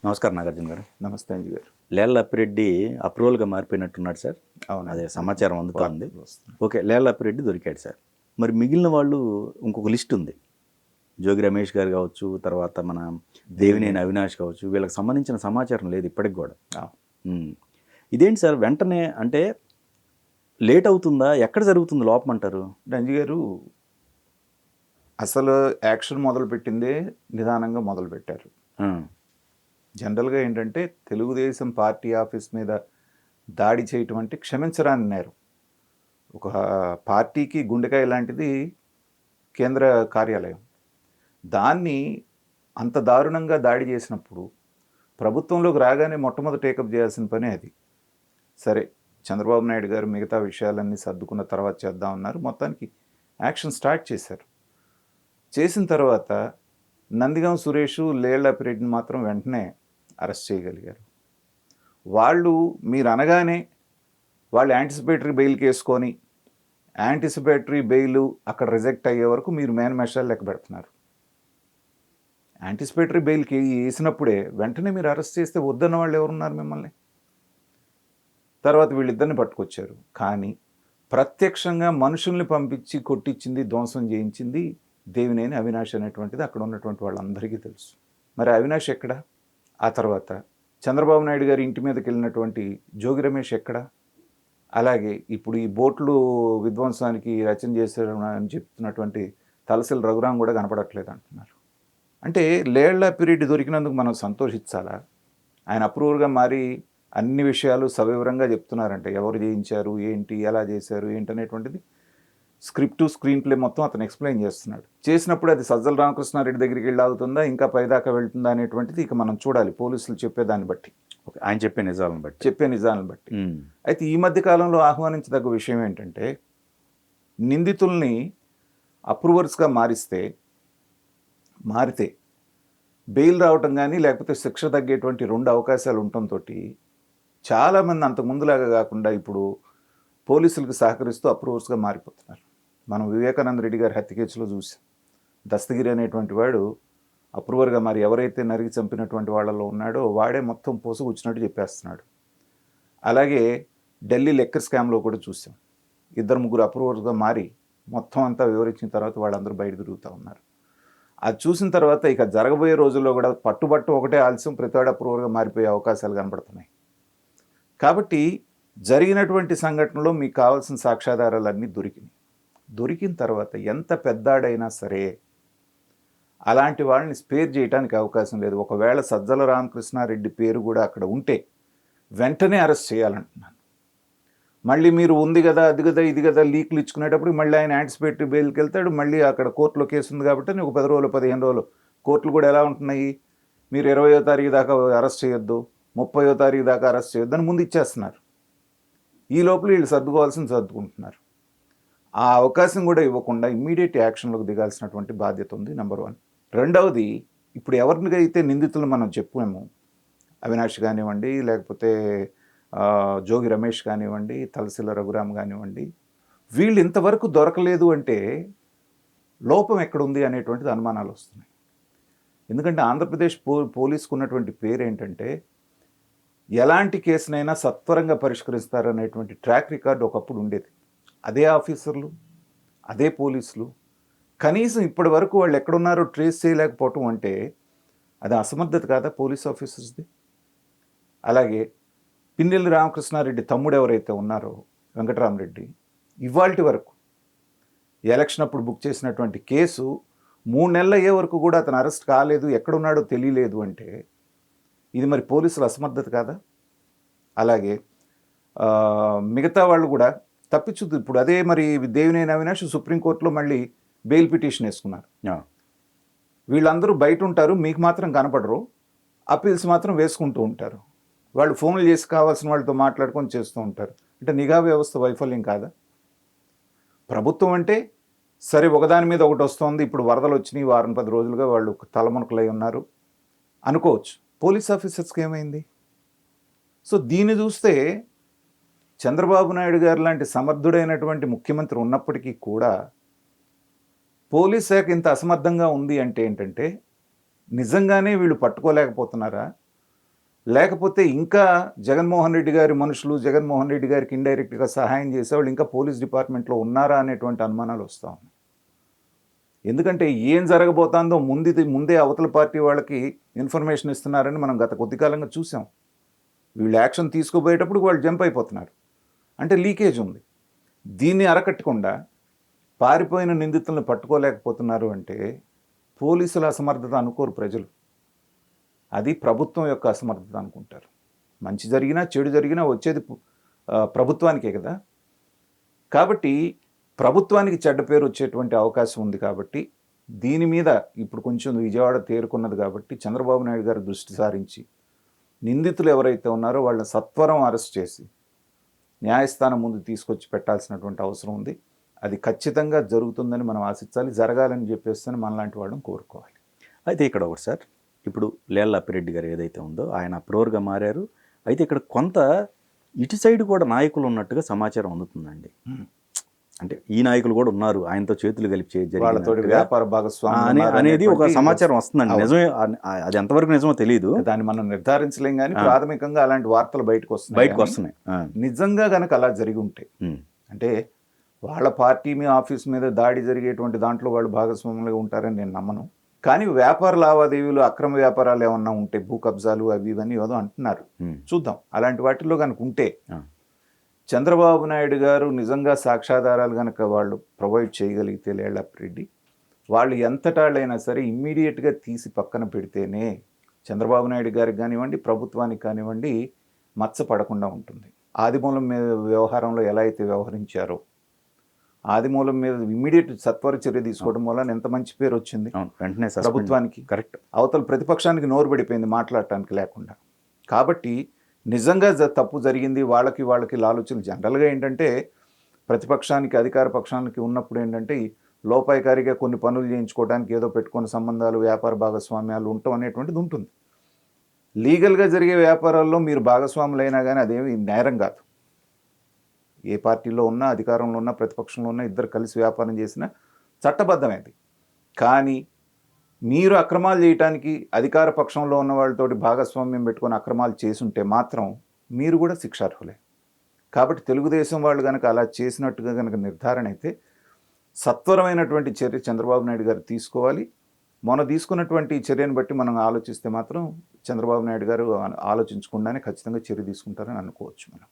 నమస్కారం నాగార్జున గారు. నమస్తే అంజి గారు. లేళ్ల అప్పిరెడ్డి అప్రూవల్గా మారిపోయినట్టున్నాడు సార్. అవును, అదే సమాచారం అందుతోంది. వస్తుంది. ఓకే, లేళ్ల అప్పిరెడ్డి దొరికాడు సార్. మరి మిగిలిన వాళ్ళు ఇంకొక లిస్ట్ ఉంది. జోగి రమేష్ గారు కావచ్చు, తర్వాత మన దేవినేని అవినాష్ కావచ్చు, వీళ్ళకి సంబంధించిన సమాచారం లేదు ఇప్పటికి కూడా. ఇదేంటి సార్ వెంటనే అంటే లేట్ అవుతుందా? ఎక్కడ జరుగుతుంది లోపం అంటారు? అంజి గారు, అసలు యాక్షన్ మొదలుపెట్టిందే నిదానంగా మొదలుపెట్టారు. జనరల్గా ఏంటంటే తెలుగుదేశం పార్టీ ఆఫీస్ మీద దాడి చేయటం అంటే క్షమించరాని నేరం. ఒక పార్టీకి గుండెకాయ లాంటిది కేంద్ర కార్యాలయం. దాన్ని అంత దారుణంగా దాడి చేసినప్పుడు ప్రభుత్వంలోకి రాగానే మొట్టమొదటి టేకప్ చేయాల్సిన పని అది. సరే, చంద్రబాబు నాయుడు గారు మిగతా విషయాలన్నీ సర్దుకున్న తర్వాత చేద్దామన్నారు. మొత్తానికి యాక్షన్ స్టార్ట్ చేశారు. చేసిన తర్వాత నందిగం సురేష్, లేళ్ల అప్పిరెడ్డిని మాత్రం వెంటనే అరెస్ట్ చేయగలిగారు. మీరు అనగానే వాళ్ళు యాంటిసిపేటరీ బెయిల్కి వేసుకొని యాంటిసిపేటరీ బెయిల్ అక్కడ రిజెక్ట్ అయ్యే వరకు మీరు మేనమేషాలు లెక్క పెడుతున్నారు. యాంటిసిపేటరీ బెయిల్కి వేసినప్పుడే వెంటనే మీరు అరెస్ట్ చేస్తే వద్దన్న వాళ్ళు ఎవరున్నారు మిమ్మల్ని? తర్వాత వీళ్ళిద్దరిని పట్టుకొచ్చారు. కానీ ప్రత్యక్షంగా మనుషుల్ని పంపించి కొట్టించింది, ధ్వంసం చేయించింది దేవినేని అవినాష్ అనేటువంటిది అక్కడ ఉన్నటువంటి వాళ్ళందరికీ తెలుసు. మరి అవినాష్ ఎక్కడ? ఆ తర్వాత చంద్రబాబు నాయుడు గారి ఇంటి మీదకి వెళ్ళినటువంటి జోగి రమేష్ ఎక్కడ? అలాగే ఇప్పుడు ఈ బోట్లు విధ్వంసానికి రచన చేశారు అని చెప్తున్నటువంటి తలసిల రఘురాం కూడా కనపడట్లేదు అంటున్నారు. అంటే లేళ్ల పీరియడ్ దొరికినందుకు మనం సంతోషించాలా? ఆయన అప్రూవర్గా మారి అన్ని విషయాలు సవివరంగా చెప్తున్నారంటే ఎవరు చేయించారు, ఏంటి, ఎలా చేశారు, ఏంటి అనేటువంటిది స్క్రిప్టు, స్క్రీన్ ప్లే మొత్తం అతను ఎక్స్ప్లెయిన్ చేస్తున్నాడు. చేసినప్పుడు అది సజ్జల రామకృష్ణారెడ్డి దగ్గరికి వెళ్ళి ఆగుతుందా, ఇంకా పైదాకా వెళ్తుందా అనేటువంటిది ఇక మనం చూడాలి పోలీసులు చెప్పేదాన్ని బట్టి, ఆయన చెప్పే నిజాలను బట్టి. అయితే ఈ మధ్య కాలంలో ఆహ్వానించదగ్గ విషయం ఏంటంటే, నిందితుల్ని అప్రూవర్స్గా మారితే బెయిల్ రావటం కానీ లేకపోతే శిక్ష తగ్గేటువంటి 2 అవకాశాలు ఉండటంతో చాలామంది అంతకుముందులాగా కాకుండా ఇప్పుడు పోలీసులకు సహకరిస్తూ అప్రూవర్స్గా మారిపోతున్నారు. మనం వివేకానంద రెడ్డి గారి హత్య కేసులో చూసాం. దస్తగిరి అనేటువంటి వాడు అప్రూవర్గా మరి ఎవరైతే నరికి చంపినటువంటి వాళ్ళలో ఉన్నాడో వాడే మొత్తం పోసుకొచ్చినట్టు చెప్పేస్తున్నాడు. అలాగే ఢిల్లీ లెక్కర్ స్కామ్లో కూడా చూసాం. 2-3 అప్రూవర్స్గా మారి మొత్తం అంతా వివరించిన తర్వాత వాళ్ళందరూ బయట తిరుగుతూ ఉన్నారు. అది చూసిన తర్వాత ఇక జరగబోయే రోజుల్లో కూడా పట్టుబట్టు ఒకటే ఆలస్యం, ప్రతివాడు అప్రూవర్గా మారిపోయే అవకాశాలు కనబడుతున్నాయి. కాబట్టి జరిగినటువంటి సంఘటనలో మీకు కావాల్సిన సాక్ష్యాధారాలన్నీ దొరికిన తర్వాత ఎంత పెద్దాడైనా సరే అలాంటి వాళ్ళని స్పేర్ చేయడానికి అవకాశం లేదు. ఒకవేళ సజ్జల రామకృష్ణారెడ్డి పేరు కూడా అక్కడ ఉంటే వెంటనే అరెస్ట్ చేయాలంటున్నాను. మళ్ళీ మీరు ఉంది కదా, అది కదా, ఇది కదా లీక్లు ఇచ్చుకునేటప్పుడు మళ్ళీ ఆయన యాంటిసిపేటరీ బెయిల్కి వెళ్తాడు. మళ్ళీ అక్కడ కోర్టులో కేసు ఉంది కాబట్టి ఒక 10 రోజులు 15 రోజులు కోర్టులు కూడా ఎలా ఉంటున్నాయి, మీరు 20వ తారీఖు దాకా అరెస్ట్ చేయొద్దు, 30వ తారీఖు దాకా అరెస్ట్ చేయొద్దు అని ముందు ఇచ్చేస్తున్నారు. ఈ లోపల వీళ్ళు సర్దుకుంటున్నారు. ఆ అవకాశం కూడా ఇవ్వకుండా ఇమ్మీడియట్ యాక్షన్లోకి దిగాల్సినటువంటి బాధ్యత ఉంది, నెంబర్ 1. రెండవది, ఇప్పుడు ఎవరికైతే నిందితులు మనం చెప్పాము, అవినాష్ కానివ్వండి, లేకపోతే జోగి రమేష్ కానివ్వండి, తలసిల రఘురామ్ కానివ్వండి, వీళ్ళు ఇంతవరకు దొరకలేదు అంటే లోపం ఎక్కడుంది అనేటువంటిది అనుమానాలు వస్తున్నాయి. ఎందుకంటే ఆంధ్రప్రదేశ్ పోలీసుకు ఉన్నటువంటి పేరు ఏంటంటే ఎలాంటి కేసునైనా సత్వరంగా పరిష్కరిస్తారనేటువంటి ట్రాక్ రికార్డు ఒకప్పుడు ఉండేది. అదే ఆఫీసర్లు, అదే పోలీసులు కనీసం ఇప్పటి వరకు వాళ్ళు ఎక్కడున్నారో ట్రేస్ చేయలేకపోవటం అంటే అది అసమర్థత కాదా పోలీస్ ఆఫీసర్స్ది? అలాగే పిన్నెల్లి రామకృష్ణారెడ్డి తమ్ముడు ఎవరైతే ఉన్నారో వెంకటరామరెడ్డి, ఇవాల్టి వరకు ఎలక్షన్ అప్పుడు బుక్ చేసినటువంటి కేసు 3 నెలలు అయ్యే వరకు కూడా అతను అరెస్ట్ కాలేదు, ఎక్కడున్నాడో తెలియలేదు అంటే ఇది మరి పోలీసుల అసమర్థత కాదా? అలాగే మిగతా వాళ్ళు కూడా తప్పించుద్దు. ఇప్పుడు అదే మరి దేవినేని అవినాష్ సుప్రీంకోర్టులో మళ్ళీ బెయిల్ పిటిషన్ వేసుకున్నారు. వీళ్ళందరూ బయట ఉంటారు, మీకు మాత్రం కనపడరు, అప్పీల్స్ మాత్రం వేసుకుంటూ ఉంటారు. వాళ్ళు ఫోన్లు చేసి కావాల్సిన వాళ్ళతో మాట్లాడుకొని చేస్తూ ఉంటారు. అంటే నిఘా వ్యవస్థ వైఫల్యం కాదా? ప్రభుత్వం అంటే సరే ఒకదాని మీద ఒకటి వస్తుంది, ఇప్పుడు వరదలు వచ్చినాయి, 10 రోజులుగా వాళ్ళు తలమునకలై ఉన్నారు అనుకోవచ్చు. పోలీస్ ఆఫీసర్స్కి ఏమైంది? సో దీన్ని చూస్తే చంద్రబాబు నాయుడు గారు లాంటి సమర్థుడైనటువంటి ముఖ్యమంత్రి ఉన్నప్పటికీ కూడా పోలీస్ శాఖ ఇంత అసమర్థంగా ఉంది అంటే ఏంటంటే నిజంగానే వీళ్ళు పట్టుకోలేకపోతున్నారా, లేకపోతే ఇంకా జగన్మోహన్ రెడ్డి గారి మనుషులు జగన్మోహన్ రెడ్డి గారికి ఇండైరెక్ట్గా సహాయం చేసేవాళ్ళు ఇంకా పోలీస్ డిపార్ట్మెంట్లో ఉన్నారా అనేటువంటి అనుమానాలు వస్తూ ఉన్నాయి. ఎందుకంటే ఏం జరగబోతుందో ముందే అవతల పార్టీ వాళ్ళకి ఇన్ఫర్మేషన్ ఇస్తున్నారని మనం గత కొద్ది కాలంగా చూసాం. వీళ్ళు యాక్షన్ తీసుకోబోయేటప్పుడు వాళ్ళు జంప్ అయిపోతున్నారు. అంటే లీకేజ్ ఉంది. దీన్ని అరకట్టకుండా పారిపోయిన నిందితులను పట్టుకోలేకపోతున్నారు అంటే పోలీసుల అసమర్థత అనుకోరు ప్రజలు, అది ప్రభుత్వం యొక్క అసమర్థత అనుకుంటారు. మంచి జరిగినా చెడు జరిగినా వచ్చేది ప్రభుత్వానికే కదా. కాబట్టి ప్రభుత్వానికి చెడ్డ పేరు వచ్చేటువంటి అవకాశం ఉంది. కాబట్టి దీని మీద ఇప్పుడు కొంచెం విజయవాడ తేరుకున్నది కాబట్టి చంద్రబాబు నాయుడు గారు దృష్టి సారించి నిందితులు ఎవరైతే ఉన్నారో వాళ్ళని సత్వరం అరెస్ట్ చేసి న్యాయస్థానం ముందు తీసుకొచ్చి పెట్టాల్సినటువంటి అవసరం ఉంది. అది ఖచ్చితంగా జరుగుతుందని మనం ఆశించాలి. జరగాలని చెప్పేస్తే మనలాంటి వాళ్ళని కోరుకోవాలి. అయితే ఇక్కడ ఒకటి సార్, ఇప్పుడు లేళ్ల అప్పిరెడ్డి గారు ఏదైతే ఉందో ఆయన అప్రూవర్గా మారారు. అయితే ఇక్కడ కొంత ఇటు సైడ్ కూడా నాయకులు ఉన్నట్టుగా సమాచారం అందుతుందండి. అంటే ఈ నాయకులు కూడా ఉన్నారు, ఆయనతో చేతులు కలిపి వాళ్ళతో వ్యాపార భాగస్వామి అనేది ఒక సమాచారం వస్తుందండి. నిజమే, అది ఎంతవరకు నిజమో తెలియదు, దాన్ని మనం నిర్ధారించలేం. కానీ ప్రాథమికంగా అలాంటి వార్తలు బయటకు వస్తున్నాయి. నిజంగా కనుక అలా జరిగి ఉంటే, అంటే వాళ్ళ పార్టీ మీ ఆఫీస్ మీద దాడి జరిగేటువంటి దాంట్లో వాళ్ళు భాగస్వాములుగా ఉంటారని నేను నమ్మను. కానీ వ్యాపార లావాదేవీలు అక్రమ వ్యాపారాలు ఏమన్నా ఉంటే, భూ కబ్జాలు అవి ఇవన్నీ ఏదో అంటున్నారు, చూద్దాం. అలాంటి వాటిల్లో కనుక ఉంటే చంద్రబాబు నాయుడు గారు నిజంగా సాక్ష్యాధారాలు కనుక వాళ్ళు ప్రొవైడ్ చేయగలిగితే లేళ్లప్పిరెడ్డి, వాళ్ళు ఎంతటాళ్ళైనా సరే ఇమ్మీడియట్గా తీసి పక్కన పెడితేనే చంద్రబాబు నాయుడు గారికి కానివ్వండి, ప్రభుత్వానికి కానివ్వండి మచ్చ పడకుండా ఉంటుంది. ఆదిమూలం మీద వ్యవహారంలో ఎలా అయితే వ్యవహరించారో, ఆదిమూలం మీద ఇమ్మీడియట్ సత్వర చర్య తీసుకోవడం వల్ల ఎంత మంచి పేరు వచ్చింది వెంటనే ప్రభుత్వానికి. కరెక్ట్. అవతల ప్రతిపక్షానికి నోరు పడిపోయింది మాట్లాడటానికి లేకుండా. కాబట్టి నిజంగా తప్పు జరిగింది, వాళ్ళకి ఆలోచన జనరల్గా ఏంటంటే ప్రతిపక్షానికి అధికార పక్షానికి ఉన్నప్పుడు ఏంటంటే లోపాయికారిగా కొన్ని పనులు చేయించుకోవడానికి ఏదో పెట్టుకున్న సంబంధాలు, వ్యాపార భాగస్వామ్యాలు ఉండటం అనేటువంటిది ఉంటుంది. లీగల్గా జరిగే వ్యాపారాల్లో మీరు భాగస్వాములైనా కానీ అదేమి నేరం కాదు. ఏ పార్టీలో ఉన్నా, అధికారంలో ఉన్నా, ప్రతిపక్షంలో ఉన్నా ఇద్దరు కలిసి వ్యాపారం చేసినా చట్టబద్ధమైంది. కానీ మీరు అక్రమాలు చేయటానికి అధికార పక్షంలో ఉన్న వాళ్ళతోటి భాగస్వామ్యం పెట్టుకొని అక్రమాలు చేసుంటే మాత్రం మీరు కూడా శిక్షార్హులే. కాబట్టి తెలుగుదేశం వాళ్ళు కనుక అలా చేసినట్టుగా కనుక నిర్ధారణ అయితే సత్వరమైనటువంటి చర్య చంద్రబాబు నాయుడు గారు తీసుకోవాలి. మొన్న తీసుకున్నటువంటి చర్యను బట్టి మనం ఆలోచిస్తే మాత్రం చంద్రబాబు నాయుడు గారు ఆలోచించకుండానే ఖచ్చితంగా చర్య తీసుకుంటారని అనుకోవచ్చు మనం.